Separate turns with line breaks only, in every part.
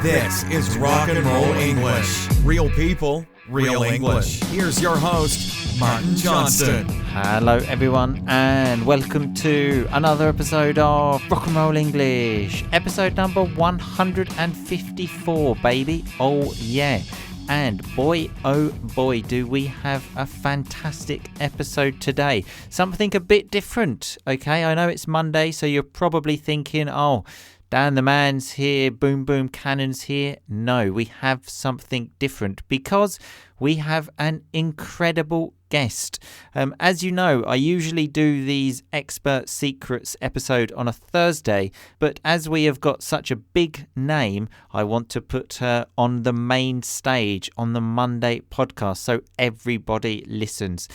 This is Rock and Roll English. Real people, real English. Here's your host, Martin Johnston.
Hello everyone and welcome to another episode of Rock and Roll English. Episode number 154, baby. Oh yeah. And boy, oh boy, do we have a fantastic episode today. Something a bit different, okay? I know it's Monday, so you're probably thinking, oh, Dan the Man's here, Boom Boom Cannon's here. No, we have something different because we have an incredible guest. As you know, I usually do these Expert Secrets episode on a Thursday, but as we have got such a big name, I want to put her on the main stage on the Monday podcast so everybody listens.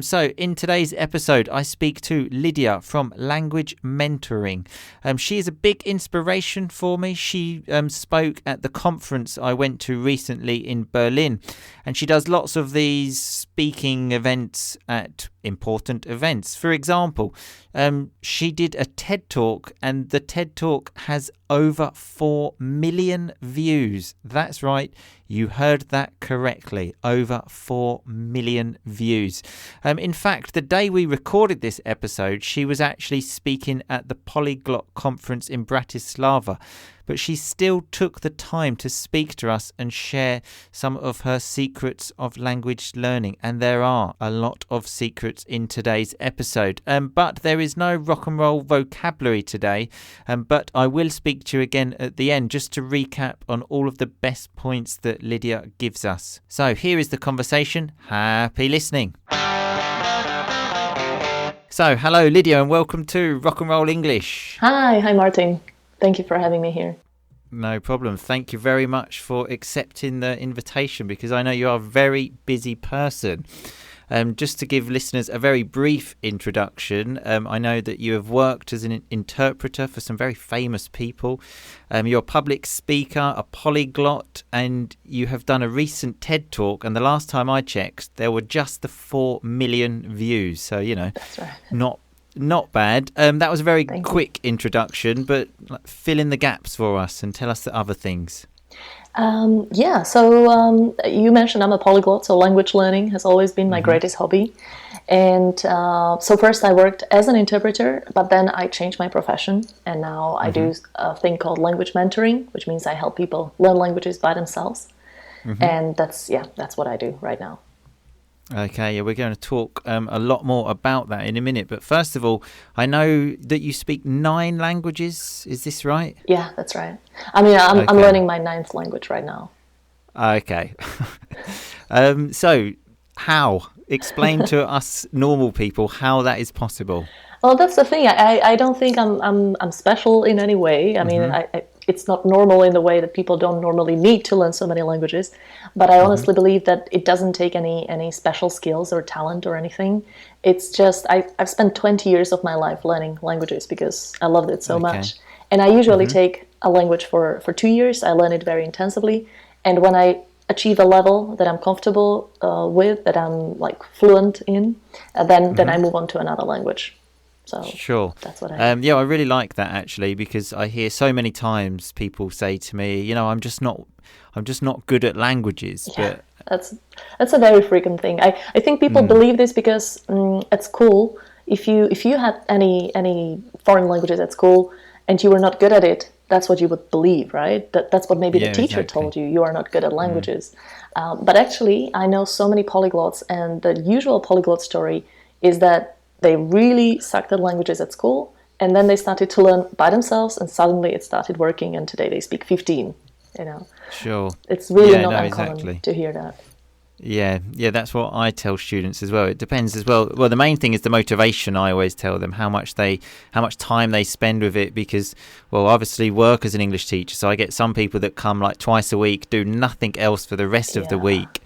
So in today's episode, I speak to Lýdia from Language Mentoring. She is a big inspiration for me. She spoke at the conference I went to recently in Berlin, and she does lots of these speaking events at important events. For example, she did a TED Talk, and the TED Talk has over 4 million views. That's right, you heard that correctly, over 4 million views. In fact, the day we recorded this episode, she was actually speaking at the Polyglot Conference in Bratislava, but she still took the time to speak to us and share some of her secrets of language learning. And there are a lot of secrets in today's episode. But there is no rock and roll vocabulary today. But I will speak to you again at the end just to recap on all of the best points that Lýdia gives us. So here is the conversation. Happy listening. So hello Lýdia and welcome to Rock and Roll English.
Hi Martin. Thank you for having me here.
No problem. Thank you very much for accepting the invitation because I know you are a very busy person. Just to give listeners a very brief introduction, I know that you have worked as an interpreter for some very famous people. You're a public speaker, a polyglot, and you have done a recent TED Talk. And the last time I checked, there were just the 4 million views. So, you know,
that's right.
Not bad. That was a very quick introduction, but fill in the gaps for us and tell us the other things.
So you mentioned I'm a polyglot, so language learning has always been my greatest hobby. And so first I worked as an interpreter, but then I changed my profession, and now I do a thing called language mentoring, which means I help people learn languages by themselves. And that's what I do right now.
Okay, yeah, we're going to talk a lot more about that in a minute. But first of all, I know that you speak 9 languages. Is this right?
Yeah, that's right. I mean, I'm learning my 9th language right now.
Okay. So how? Explain to us normal people how that is possible.
Well, that's the thing. I don't think I'm special in any way. I mean, it's not normal in the way that people don't normally need to learn so many languages. But I honestly believe that it doesn't take any special skills or talent or anything. It's just I've spent 20 years of my life learning languages because I loved it so much. And I usually take a language for 2 years. I learn it very intensively. And when I achieve a level that I'm comfortable with, that I'm like fluent in, then I move on to another language. So
sure.
That's what I do.
Yeah, I really like that actually because I hear so many times people say to me, you know, I'm just not good at languages.
Yeah,
but
that's a very frequent thing. I think people believe this because at school, if you had any foreign languages at school and you were not good at it, that's what you would believe, right? That's what maybe the teacher told you. You are not good at languages. But actually, I know so many polyglots, and the usual polyglot story is that they really sucked at languages at school, and then they started to learn by themselves, and suddenly it started working, and today they speak 15, you know.
Sure.
It's really not uncommon to hear that.
Yeah, that's what I tell students as well. It depends as well. Well, the main thing is the motivation. I always tell them how much time they spend with it because, well, obviously work as an English teacher. So I get some people that come like twice a week, do nothing else for the rest of the week.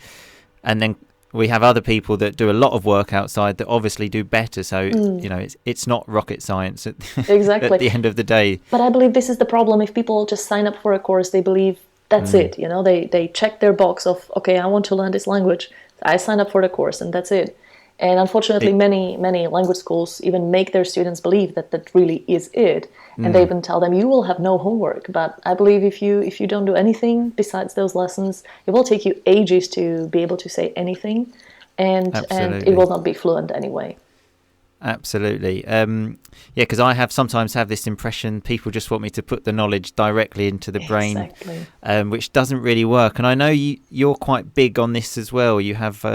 And then we have other people that do a lot of work outside that obviously do better. So, you know, it's not rocket science
exactly.
at the end of the day.
But I believe this is the problem. If people just sign up for a course, they believe that's it, you know, they check their box of, okay, I want to learn this language. I sign up for the course and that's it. And unfortunately, many language schools even make their students believe that that really is it. And they even tell them, you will have no homework. But I believe if you don't do anything besides those lessons, it will take you ages to be able to say anything. And it will not be fluent anyway.
Absolutely. Because I sometimes have this impression people just want me to put the knowledge directly into the brain, which doesn't really work. And I know you're quite big on this as well. You have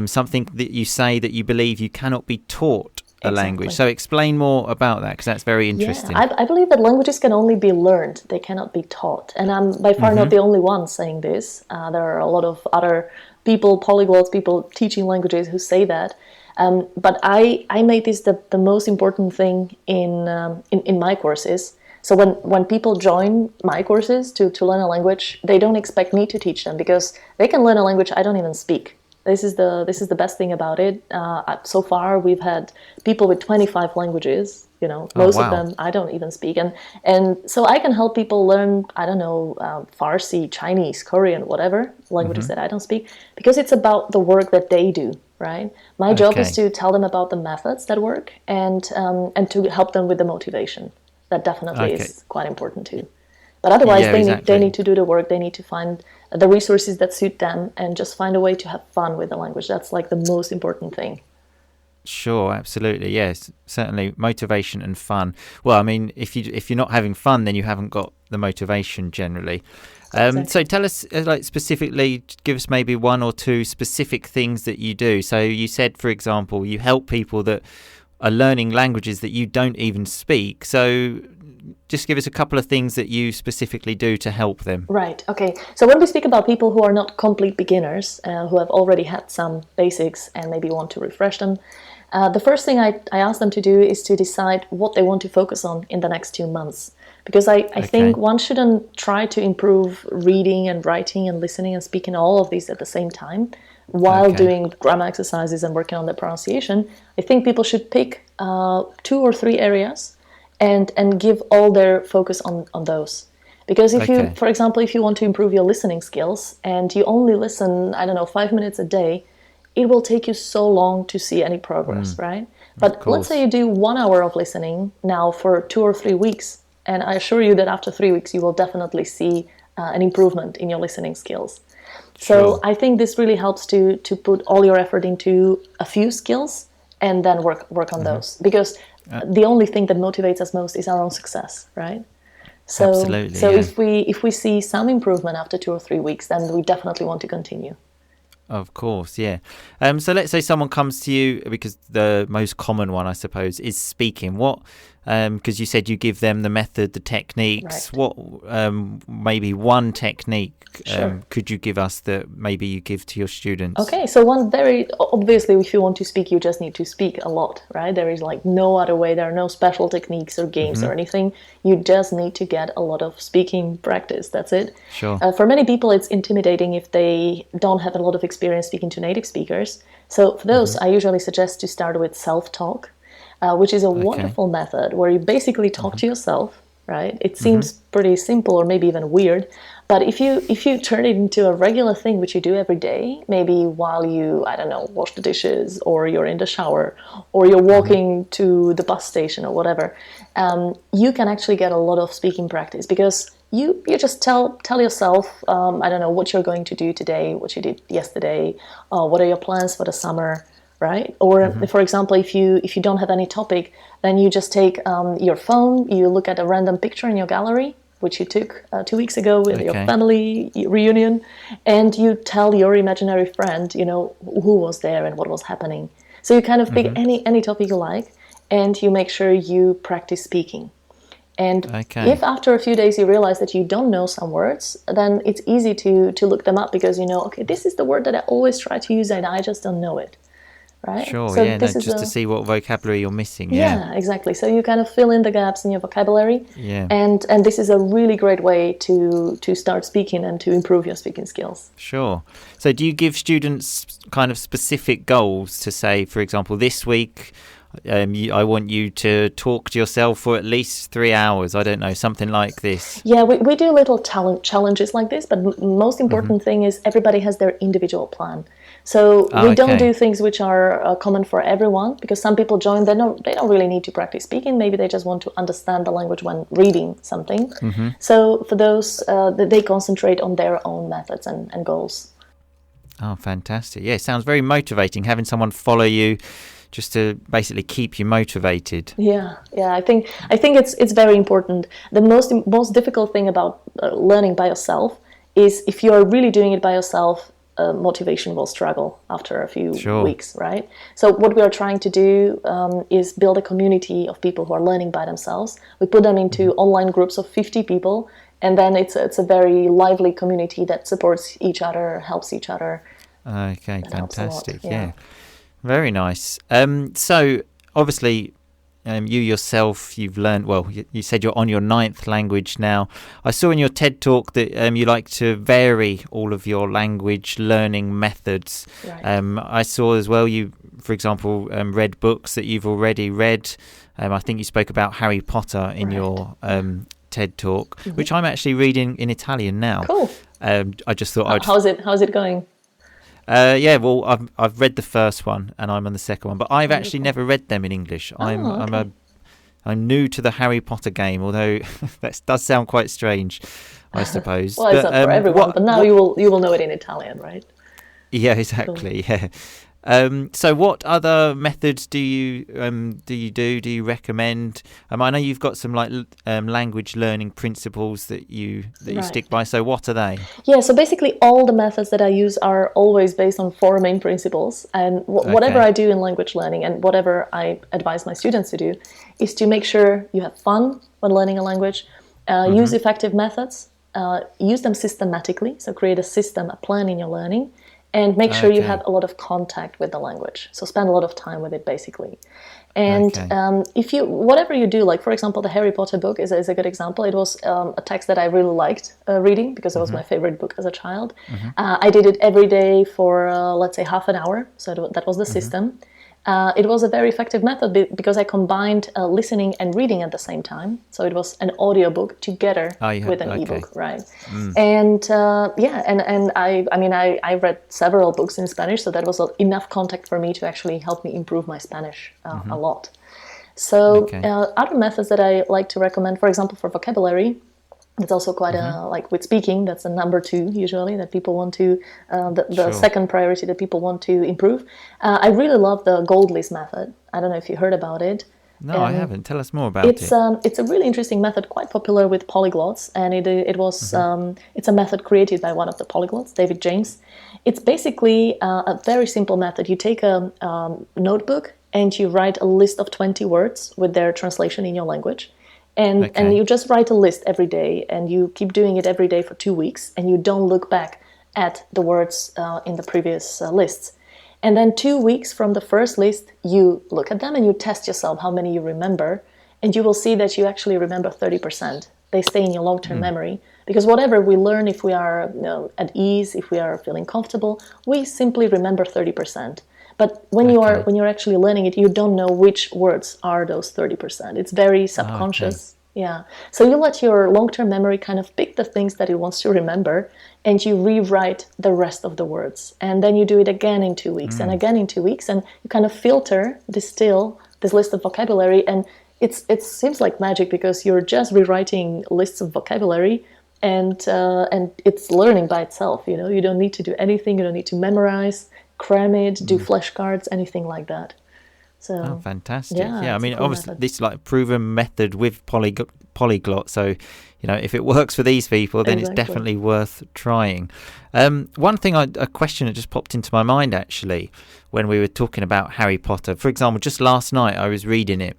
something that you say that you believe you cannot be taught a language. So explain more about that, because that's very interesting.
Yeah, I believe that languages can only be learned. They cannot be taught. And I'm by far not the only one saying this. There are a lot of other people, polyglots, people teaching languages who say that. But I made this the most important thing in my courses. So when people join my courses to learn a language, they don't expect me to teach them, because they can learn a language I don't even speak. This is the best thing about it. So far, we've had people with 25 languages. Most of them I don't even speak, and so I can help people learn, I don't know, Farsi, Chinese, Korean, whatever languages that I don't speak, because it's about the work that they do. Right. My job is to tell them about the methods that work, and to help them with the motivation. That definitely is quite important too. But otherwise, they need to do the work. They need to find the resources that suit them, and just find a way to have fun with the language. That's like the most important thing.
Sure, absolutely, yes, certainly motivation and fun. Well, I mean, if you're not having fun, then you haven't got the motivation generally. So tell us, specifically, give us maybe one or two specific things that you do. So you said, for example, you help people that are learning languages that you don't even speak. So just give us a couple of things that you specifically do to help them.
Right. Okay. So when we speak about people who are not complete beginners, who have already had some basics and maybe want to refresh them, the first thing I ask them to do is to decide what they want to focus on in the next 2 months. Because I think one shouldn't try to improve reading and writing and listening and speaking all of these at the same time while doing grammar exercises and working on their pronunciation. I think people should pick 2 or 3 areas and give all their focus on those. Because if you, for example, if you want to improve your listening skills and you only listen, 5 minutes a day, it will take you so long to see any progress, right? But let's say you do 1 hour of listening now for 2 or 3 weeks. And I assure you that after 3 weeks, you will definitely see an improvement in your listening skills. So I think this really helps to put all your effort into a few skills and then work on those. Because the only thing that motivates us most is our own success, right? So, if we see some improvement after 2 or 3 weeks, then we definitely want to continue.
Of course, yeah. So let's say someone comes to you, because the most common one, I suppose, is speaking. What? Because you said you give them the method, the techniques. Right. What? Maybe one technique could you give us that maybe you give to your students? Okay, so one very obviously, if you want to speak, you just need to speak a lot, right? There is like no other way. There are no special techniques or games or anything. You just need to get a lot of speaking practice. That's it. Sure.
For many people, it's intimidating if they don't have a lot of experience speaking to native speakers. So for those, I usually suggest to start with self-talk, which is a wonderful method where you basically talk to yourself, right? It seems pretty simple or maybe even weird, but if you turn it into a regular thing which you do every day, maybe while you, wash the dishes, or you're in the shower, or you're walking to the bus station or whatever, you can actually get a lot of speaking practice, because you just tell yourself, what you're going to do today, what you did yesterday, what are your plans for the summer, right? Or for example, if you don't have any topic, then you just take your phone, you look at a random picture in your gallery, which you took 2 weeks ago with your family reunion, and you tell your imaginary friend, who was there and what was happening. So you kind of pick any topic you like, and you make sure you practice speaking. And if after a few days you realize that you don't know some words, then it's easy to look them up, because this is the word that I always try to use and I just don't know it. Right?
Sure, so just to see what vocabulary you're missing.
Yeah, exactly. So you kind of fill in the gaps in your vocabulary.
Yeah.
And this is a really great way to start speaking and to improve your speaking skills.
Sure. So do you give students kind of specific goals to say, for example, this week, I want you to talk to yourself for at least 3 hours. I don't know, something like this.
Yeah, we do little talent challenges like this, but most important thing is everybody has their individual plan. So we don't
okay.
do things which are common for everyone, because some people join, they don't really need to practice speaking. Maybe they just want to understand the language when reading something. So for those, they concentrate on their own methods and goals.
Oh, fantastic. Yeah, it sounds very motivating, having someone follow you just to basically keep you motivated.
Yeah. I think it's very important. The most difficult thing about learning by yourself is if you are really doing it by yourself, motivation will struggle after a few weeks, right? So what we are trying to do is build a community of people who are learning by themselves. We put them into online groups of 50 people, and then it's a very lively community that supports each other, helps each other.
Okay, fantastic.
Yeah.
Yeah. Very nice. So obviously, you yourself, you've learned, well, you said you're on your 9th language now. I saw in your TED talk that you like to vary all of your language learning methods.
Right.
I saw as well you, for example, read books that you've already read. I think you spoke about Harry Potter in your TED talk, which I'm actually reading in Italian now.
Cool.
I just thought
How's it going?
Yeah, well, I've read the first one and I'm on the second one, but I've actually never read them in English. I'm new to the Harry Potter game, although that does sound quite strange, I suppose.
Well, it's not for everyone, but now you will know it in Italian, right?
Yeah, exactly. Cool. Yeah. So what other methods do you recommend? I know you've got some language learning principles that you stick by. So what are they? Yeah,
so basically all the methods that I use are always based on 4 main principles. And whatever I do in language learning and whatever I advise my students to do is to make sure you have fun when learning a language, use effective methods, use them systematically. So create a system, a plan in your learning. And make sure you have a lot of contact with the language. So spend a lot of time with it, basically. And whatever you do, like for example, the Harry Potter book is a good example. It was a text that I really liked reading because it was my favorite book as a child. I did it every day for, let's say, half an hour. So that was the system. It was a very effective method because I combined listening and reading at the same time. So it was an audiobook together with an ebook, right? And I read several books in Spanish, so that was enough contact for me to actually help me improve my Spanish a lot. So other methods that I like to recommend, for example, for vocabulary, it's also quite like with speaking, that's the number 2 usually that people want to, the second priority that people want to improve. I really love the gold list method. I don't know if you heard about it.
No, I haven't. Tell us more about it.
It's a really interesting method, quite popular with polyglots, and it's a method created by one of the polyglots, David James. It's basically a very simple method. You take a notebook and you write a list of 20 words with their translation in your language. And you just write a list every day, and you keep doing it every day for 2 weeks, and you don't look back at the words in the previous lists. And then 2 weeks from the first list, you look at them and you test yourself how many you remember, and you will see that you actually remember 30%. They stay in your long-term memory, because whatever we learn, if we are at ease, if we are feeling comfortable, we simply remember 30%. But when you're actually learning it, you don't know which words are those 30%. It's very subconscious. Yeah. So you let your long-term memory kind of pick the things that it wants to remember, and you rewrite the rest of the words. And then you do it again in 2 weeks and again in 2 weeks, and you kind of distill this list of vocabulary. And it seems like magic because you're just rewriting lists of vocabulary, and it's learning by itself. You don't need to do anything. You don't need to memorize, cram it, do flashcards, anything like that. So
fantastic. Yeah, I mean, obviously this is like a proven method with polyglot. So, if it works for these people, then it's definitely worth trying. One thing, a question that just popped into my mind actually when we were talking about Harry Potter. For example, just last night I was reading it,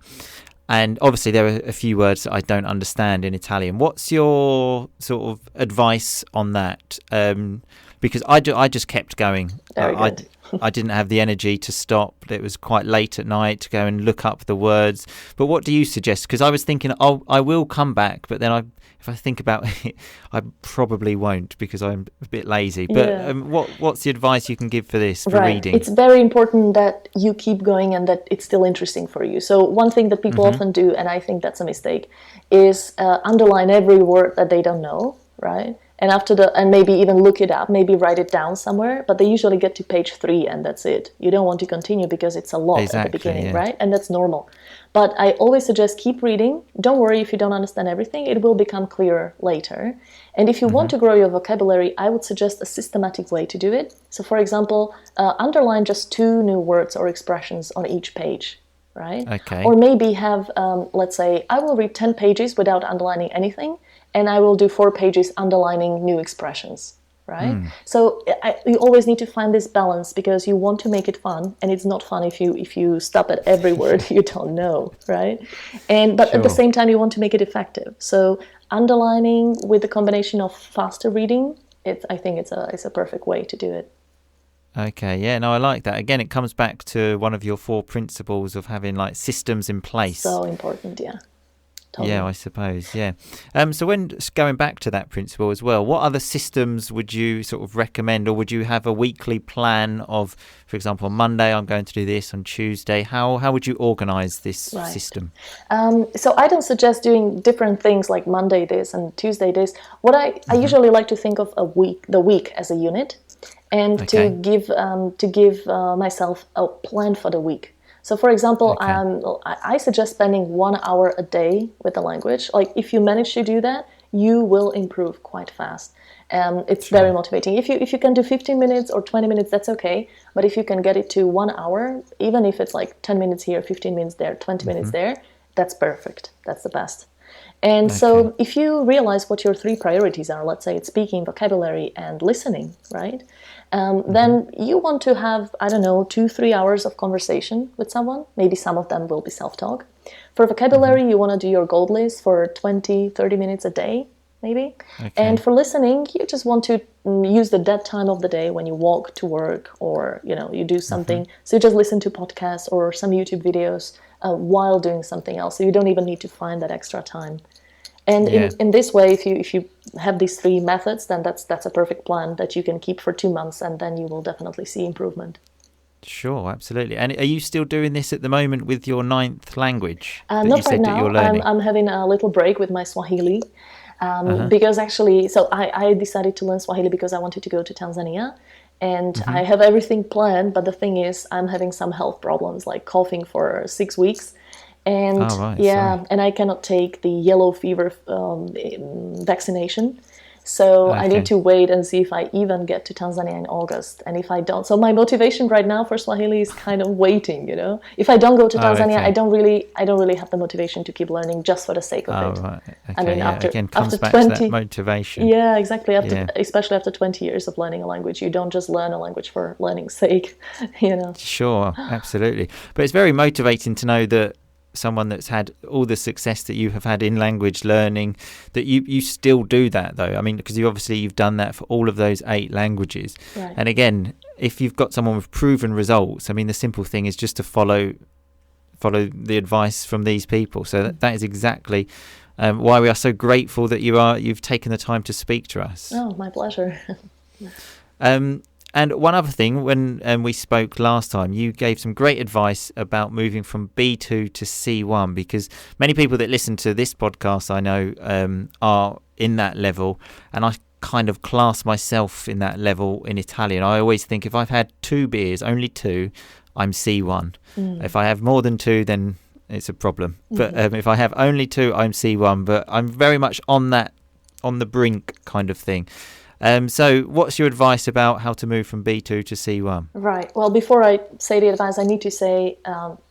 and obviously there are a few words that I don't understand in Italian. What's your sort of advice on that? Because I just kept going. I didn't have the energy to stop. It was quite late at night to go and look up the words. But what do you suggest? Because I was thinking, I will come back, but then if I think about it, I probably won't because I'm a bit lazy. But what's the advice you can give for this, for reading?
It's very important that you keep going and that it's still interesting for you. So one thing that people often do, and I think that's a mistake, is underline every word that they don't know. right? And maybe even look it up, maybe write it down somewhere, but they usually get to page 3 and that's it. You don't want to continue because it's a lot at the beginning, right? And that's normal. But I always suggest keep reading. Don't worry if you don't understand everything. It will become clearer later. And if you want to grow your vocabulary, I would suggest a systematic way to do it. So for example, underline just 2 new words or expressions on each page, right?
Okay.
Or maybe have, let's say, I will read 10 pages without underlining anything, and I will do 4 pages underlining new expressions, right? So you always need to find this balance because you want to make it fun, and it's not fun if you stop at every word you don't know, right? But at the same time, you want to make it effective. So underlining with the combination of faster reading, I think it's a perfect way to do it.
Okay, yeah, no, I like that. Again, it comes back to one of your 4 principles of having like systems in place.
So important, yeah. Totally.
Yeah, I suppose, yeah. So when going back to that principle as well, what other systems would you sort of recommend, or would you have a weekly plan of, for example, on Monday I'm going to do this, on Tuesday? How would you organise this system?
So I don't suggest doing different things like Monday this and Tuesday this. What I usually like to think of the week as a unit, and to give myself a plan for the week. So, for example, I suggest spending 1 hour a day with the language. Like, if you manage to do that, you will improve quite fast. It's very motivating. If you can do 15 minutes or 20 minutes, that's okay. But if you can get it to 1 hour, even if it's like 10 minutes here, 15 minutes there, 20 minutes there, that's perfect. That's the best. And so if you realize what your 3 priorities are, let's say it's speaking, vocabulary, and listening, right? Then you want to have, 2-3 hours of conversation with someone. Maybe some of them will be self-talk. For vocabulary, you want to do your gold list for 20-30 minutes a day, maybe. And for listening, you just want to use the dead time of the day when you walk to work, or, you do something. So you just listen to podcasts or some YouTube videos while doing something else. So you don't even need to find that extra time. And in this way, if you have these 3 methods, then that's a perfect plan that you can keep for 2 months, and then you will definitely see improvement.
Sure, absolutely. And are you still doing this at the moment with your 9th language?
Not right now. I'm having a little break with my Swahili. Because actually, so I decided to learn Swahili because I wanted to go to Tanzania. And I have everything planned, but the thing is, I'm having some health problems, like coughing for 6 weeks. And and I cannot take the yellow fever vaccination. So I need to wait and see if I even get to Tanzania in August. And if I don't, so my motivation right now for Swahili is kind of waiting, If I don't go to Tanzania, I don't really have the motivation to keep learning just for the sake of it.
Right. Okay.
I mean, after
20, to that motivation.
Yeah, exactly. Especially after 20 years of learning a language, you don't just learn a language for learning's sake,
Sure, absolutely. But it's very motivating to know that someone that's had all the success that you have had in language learning, that you still do that, though. I mean, because you've done that for all of those 8 languages. Right. And again, if you've got someone with proven results, I mean, the simple thing is just to follow the advice from these people. So that is exactly why we are so grateful that you've taken the time to speak to us.
Oh, my pleasure.
And one other thing, when we spoke last time, you gave some great advice about moving from B2 to C1, because many people that listen to this podcast, I know, are in that level, and I kind of class myself in that level in Italian. I always think if I've had 2 beers, only 2, I'm C1. If I have more than 2, then it's a problem. But if I have only 2, I'm C1. But I'm very much on the brink kind of thing. So what's your advice about how to move from B2 to C1? Right.
Well, before I say the advice, I need to say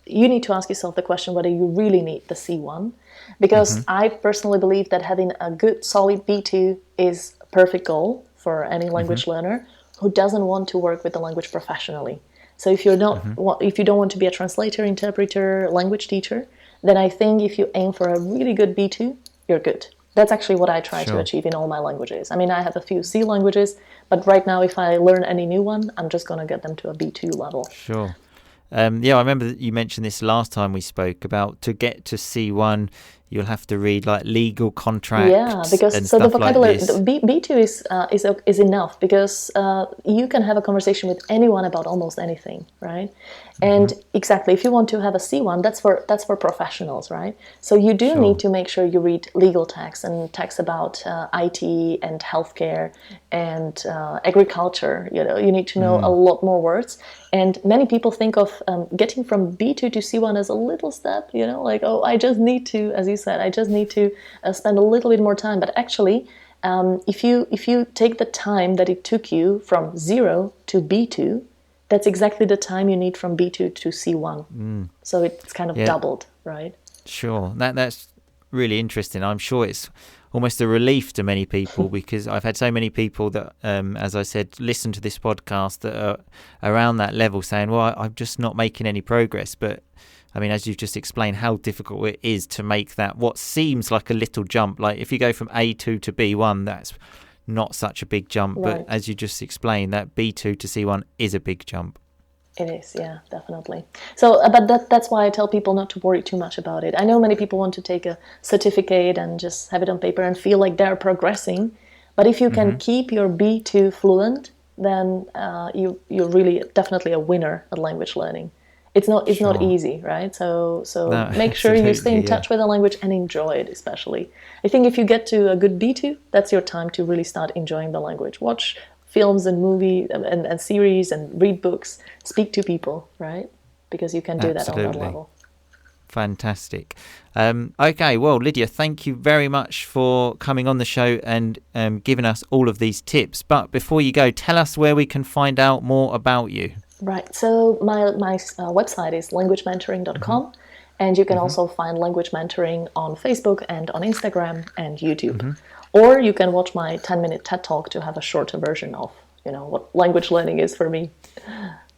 you need to ask yourself the question whether you really need the C1. Because I personally believe that having a good, solid B2 is a perfect goal for any language learner who doesn't want to work with the language professionally. So if if you don't want to be a translator, interpreter, language teacher, then I think if you aim for a really good B2, you're good. That's actually what I try to achieve in all my languages. I mean, I have a few C languages, but right now, if I learn any new one, I'm just going to get them to a B2 level.
Sure. I remember that you mentioned this last time we spoke about to get to C1, you'll have to read like legal contracts. Yeah, because and so the vocabulary,
like B2 is enough because you can have a conversation with anyone about almost anything, right? And exactly, if you want to have a C1, that's for professionals, right? So you do need to make sure you read legal texts and texts about IT and healthcare and agriculture. You need to know a lot more words. And many people think of getting from B2 to C1 as a little step, like, oh, I just need to, as you said, I just need to spend a little bit more time. But actually, if you take the time that it took you from 0 to B2, that's exactly the time you need from B2 to C1. So it's kind of doubled, right?
Sure. That's really interesting. I'm sure it's almost a relief to many people because I've had so many people that, as I said, listen to this podcast that are around that level saying, well, I'm just not making any progress. But I mean, as you've just explained, how difficult it is to make that what seems like a little jump. Like if you go from A2 to B1, that's not such a big jump,
right.
But as you just explained, that B2 to C1 is a big jump.
It is, yeah, definitely. So, but that's why I tell people not to worry too much about it. I know many people want to take a certificate and just have it on paper and feel like they're progressing. But if you can keep your B2 fluent, then you're really definitely a winner at language learning. It's not easy, right? So no, make sure you stay in touch with the language and enjoy it, especially. I think if you get to a good B2, that's your time to really start enjoying the language. Watch films and movies and series and read books. Speak to people, right? Because you can do that on that level.
Fantastic. Okay, well, Lýdia, thank you very much for coming on the show and giving us all of these tips. But before you go, tell us where we can find out more about you.
Right. So my website is languagementoring.com, and you can also find language mentoring on Facebook and on Instagram and YouTube. Or you can watch my 10-minute TED Talk to have a shorter version of, what language learning is for me.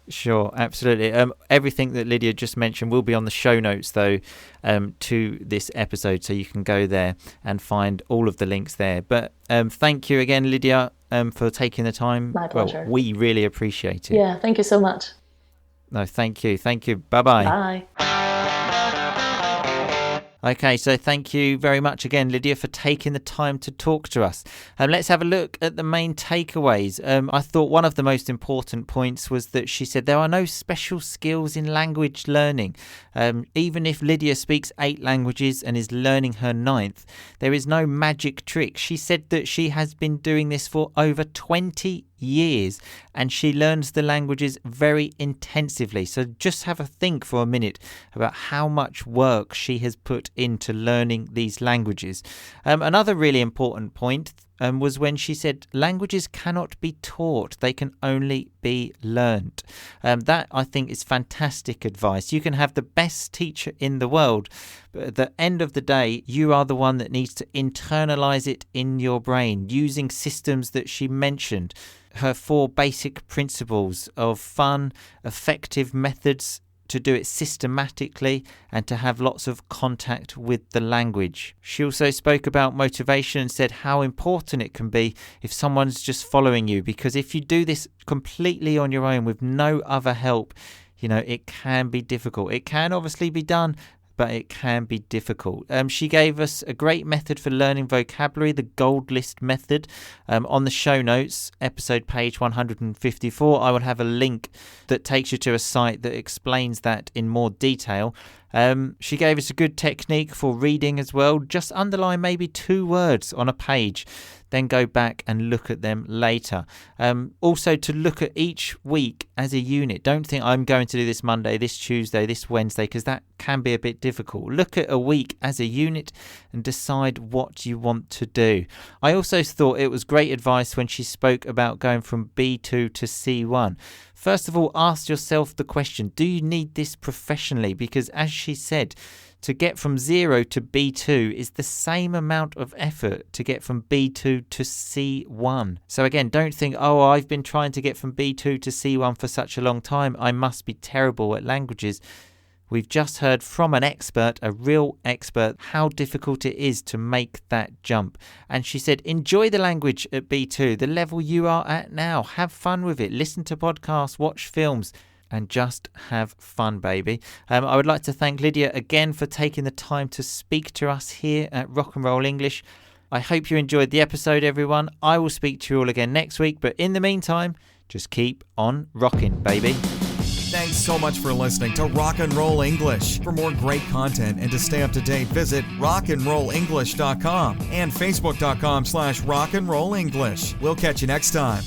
Sure, absolutely. Everything that Lýdia just mentioned will be on the show notes, though, to this episode, so you can go there and find all of the links there. But thank you again, Lýdia, for taking the time.
My pleasure.
Well, we really appreciate it.
Yeah, thank you so much.
No, thank you. Thank you. Bye-bye.
Bye.
Okay, so thank you very much again, Lýdia, for taking the time to talk to us. Let's have a look at the main takeaways. I thought one of the most important points was that she said there are no special skills in language learning. Even if Lýdia speaks 8 languages and is learning her 9th, there is no magic trick. She said that she has been doing this for over 20 years and she learns the languages very intensively. So just have a think for a minute about how much work she has put into learning these languages. Another really important point was when she said languages cannot be taught, they can only be learned. That, I think, is fantastic advice. You can have the best teacher in the world, but at the end of the day, you are the one that needs to internalize it in your brain using systems that she mentioned. Her 4 basic principles of fun, effective methods to do it systematically and to have lots of contact with the language. She also spoke about motivation and said how important it can be if someone's just following you, because if you do this completely on your own with no other help, it can be difficult. It can obviously be done, but it can be difficult. She gave us a great method for learning vocabulary, the Gold List method. On the show notes, episode page 154, I will have a link that takes you to a site that explains that in more detail. She gave us a good technique for reading as well. Just underline maybe 2 words on a page, then go back and look at them later. Also to look at each week as a unit. Don't think I'm going to do this Monday, this Tuesday, this Wednesday, because that can be a bit difficult. Look at a week as a unit and decide what you want to do. I also thought it was great advice when she spoke about going from B2 to C1. First of all, ask yourself the question, do you need this professionally? Because as she said, to get from 0 to B2 is the same amount of effort to get from B2 to C1. So again, don't think, oh, I've been trying to get from B2 to C1 for such a long time, I must be terrible at languages. We've just heard from an expert, a real expert, how difficult it is to make that jump. And she said, enjoy the language at B2, the level you are at now. Have fun with it. Listen to podcasts, watch films, and just have fun, baby. I would like to thank Lýdia again for taking the time to speak to us here at Rock and Roll English. I hope you enjoyed the episode, everyone. I will speak to you all again next week. But in the meantime, just keep on rocking, baby.
Thanks so much for listening to Rock and Roll English. For more great content and to stay up to date, visit rockandrollenglish.com and facebook.com/rockandrollenglish. We'll catch you next time.